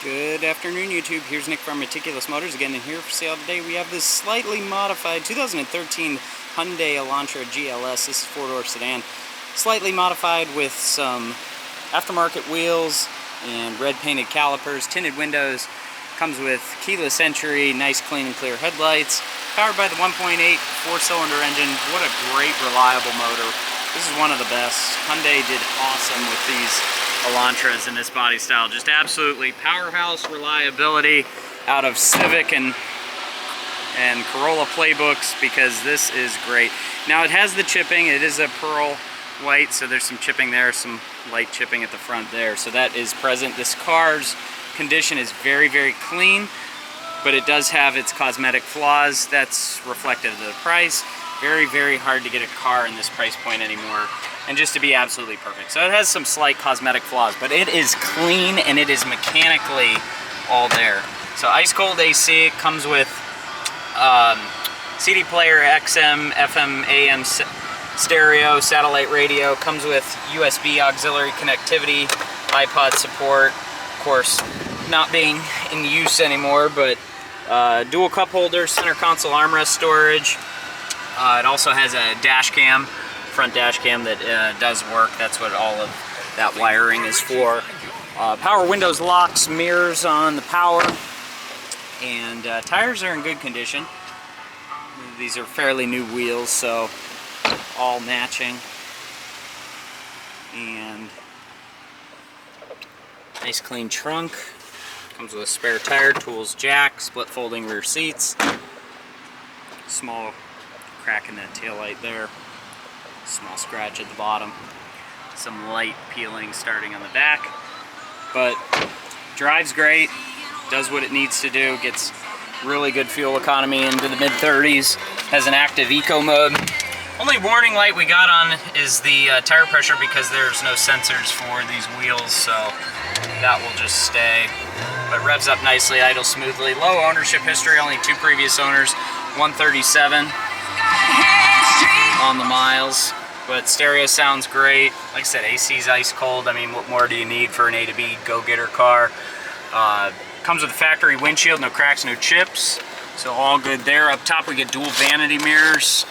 Good afternoon, YouTube. Here's Nick from Meticulous Motors again, and here for sale today we have this slightly modified 2013 Hyundai Elantra GLS. This is a four-door sedan, slightly modified with some aftermarket wheels and red painted calipers, tinted windows. Comes with keyless entry, nice clean and clear headlights, powered by the 1.8 four-cylinder engine. What a great, reliable motor. This is one of the best. Hyundai did awesome with these Elantras in this body style. Just absolutely powerhouse reliability out of Civic and Corolla playbooks, because this is great. Now it has the chipping. It is a pearl white, so there's some chipping there, some light chipping at the front there, so that is present. This car's condition is very, very clean, but it does have its cosmetic flaws. That's reflective of the price. Very, very hard to get a car in this price point anymore, and just to be absolutely perfect. So it has some slight cosmetic flaws, but it is clean and it is mechanically all there. So ice cold AC. It comes with CD player, XM, FM, AM stereo, satellite radio. Comes with USB auxiliary connectivity, iPod support. Of course, not being in use anymore, but dual cup holders, center console armrest storage. It also has a dash cam, front dash cam that does work. That's what all of that wiring is for. Power windows, locks, mirrors on the power, and tires are in good condition. These are fairly new wheels, so all matching. And nice clean trunk. Comes with a spare tire, tools jack, split folding rear seats. Small crack in that taillight there. Small scratch at the bottom. Some light peeling starting on the back. But drives great, does what it needs to do, gets really good fuel economy into the mid-30s, has an active eco mode. Only warning light we got on is the tire pressure, because there's no sensors for these wheels, so that will just stay. But revs up nicely, idles smoothly. Low ownership history, only 2 previous owners, 137 on the miles. But stereo sounds great. Like I said, AC's ice cold. I mean, what more do you need for an A to B go-getter car? Comes with a factory windshield, no cracks, no chips. So all good there. Up top we get dual vanity mirrors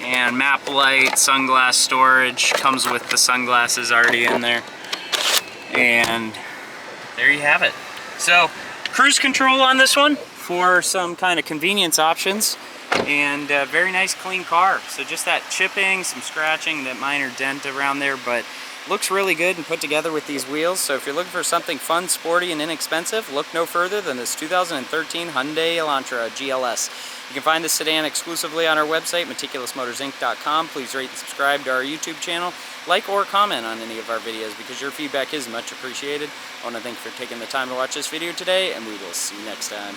and map light, sunglass storage. Comes with the sunglasses already in there. And there you have it. So cruise control on this one for some kind of convenience options. And a very nice clean car. So just that chipping, some scratching, that minor dent around there, but looks really good and put together with these wheels. So if you're looking for something fun, sporty, and inexpensive, look no further than this 2013 Hyundai Elantra GLS. You can find this sedan exclusively on our website, meticulousmotorsinc.com. Please rate and subscribe to our YouTube channel. Like or comment on any of our videos, because your feedback is much appreciated. I want to thank you for taking the time to watch this video today, and we will see you next time.